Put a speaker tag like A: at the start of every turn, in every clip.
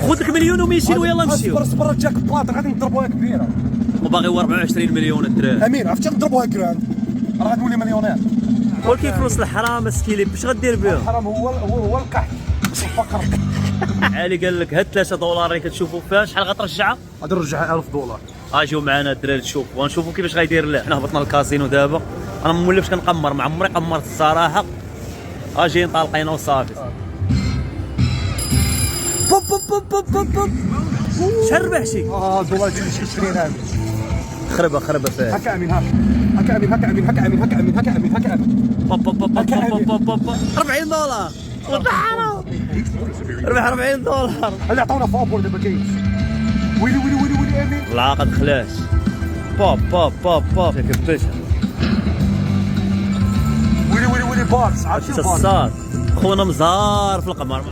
A: خذ لك مليون و200 ويلا نمشيو.
B: اصبر جاك بلاط غادي نضربوها كبيره.
A: وباغي هو 24 مليون الدراري.
B: امين عرفتي نضربوها كراند راه غتولي مليونير.
A: ولكن فلوس الحرام اسكيلي باش غدير بهم؟
B: الحرام هو القحط الفقر.
A: علي قال لك هاد 3 دولار اللي كتشوفوا فيها شحال غترجعها؟
B: غادي نرجعها 1000 دولار.
A: اجيو معنا الدراري تشوفوا ونشوفوا كيفاش غيدير له. حنا هبطنا الكازينو دابا، انا ما مولفش كنقمر، ما عمري قمرت الصراحه. اجيين طالقين وصافي. بوب بوب بوب بوب بوب بوب. شحال ربح شي؟
B: دولار ديال 20000.
A: خربه فيه.
B: هكا امين هكا امين هكا امين هكا امين هكا امين هكا امين هكا امين.
A: بوب بوب بوب بوب بوب بوب 40 دولار. والله ربح 40 دولار.
B: اللي عطاونا فابور دابا كاين. ويلي ويلي ويلي ويلي امين.
A: لا قد خلاش. بوب بوب بوب بوب كيفاش؟
B: ويلي ويلي ويلي بارس عرفتي البارس.
A: الصاد خونا مزار في القمر.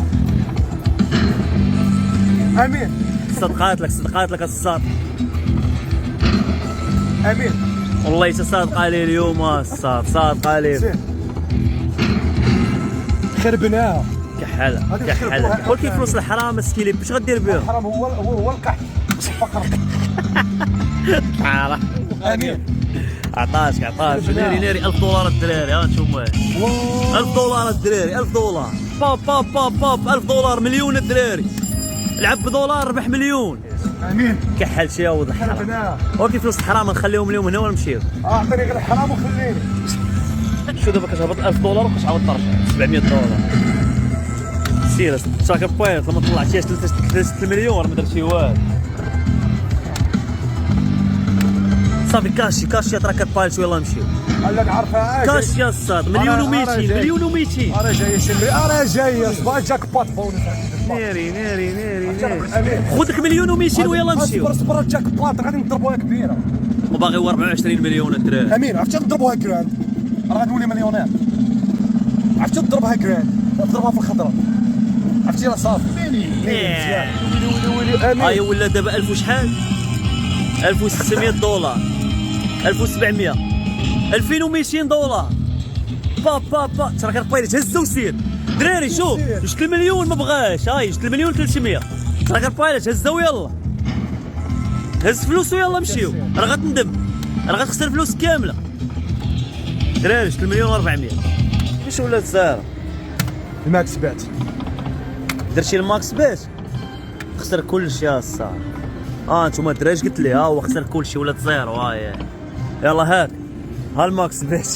B: امين
A: صدقات لك الصاد.
B: امين
A: والله صادقه لي اليوم الصاد، صادقه لي.
B: خربناها
A: كحاله. ولكن فلوس الحرام اسكيلي باش غدير بهم؟
B: الحرام هو القحط الفقر.
A: تعال
B: امين
A: عطاش ناري 1000 دولار الدراري. ها نتوما 1000 دولار الدراري، 1000 دولار. بوب 1000 دولار مليون الدراري. لعب بدولار ربح مليون.
B: امين
A: كحل شي عوض الحرام.
B: خربناها.
A: ولكن فلوس الحرام نخليهم اليوم هنا ونمشيو.
B: اعطيني غير الحرام وخليني.
A: شو دابا كتهبط 1000 دولار وكتعاود ترجع 700 دولار. سير شاكر بوينت لما طلعتيهاش 3 المليون ما درت شي والو. صافي كاشي تراك بايلت ويلا نمشيو.
B: لا نعرفها
A: كاش يا الصاد مليون و200 مليون و200.
B: انا جاي شمري انا جاي صباح جاك بات بونس.
A: ناري خذ لك مليون و200 ويلا نمشيو.
B: اصبر جاك بلاط غادي نضربوها كبيره.
A: وباغي هو 24 مليون الدراري.
B: امين عرفتي نضربوها كراند راه غتولي مليونير. عرفتي نضربها كراند نضربها في الخضره. عرفتي راه صافي. ويلي
A: هاي ولا دابا 1000 وشحال؟ 1600 دولار 1700 2200 دولار. با تراك البايلت هز وسير دراري. شوف جبت المليون ما بغاش. هاي جبت المليون 300 تراك البايلت هزها ويلا هز فلوس ويلا مشيو. راه غتندم، راه غتخسر فلوس كامله دراري. جبت المليون 400. كيفاش ولات زاهره؟
B: الماكس بات
A: درتي الماكس بات خسر كلشي يا الصاحبي. نتوما الدراري قلت لي هو خسر كلشي ولات زيرو. يلا هاك ها الماكس بات.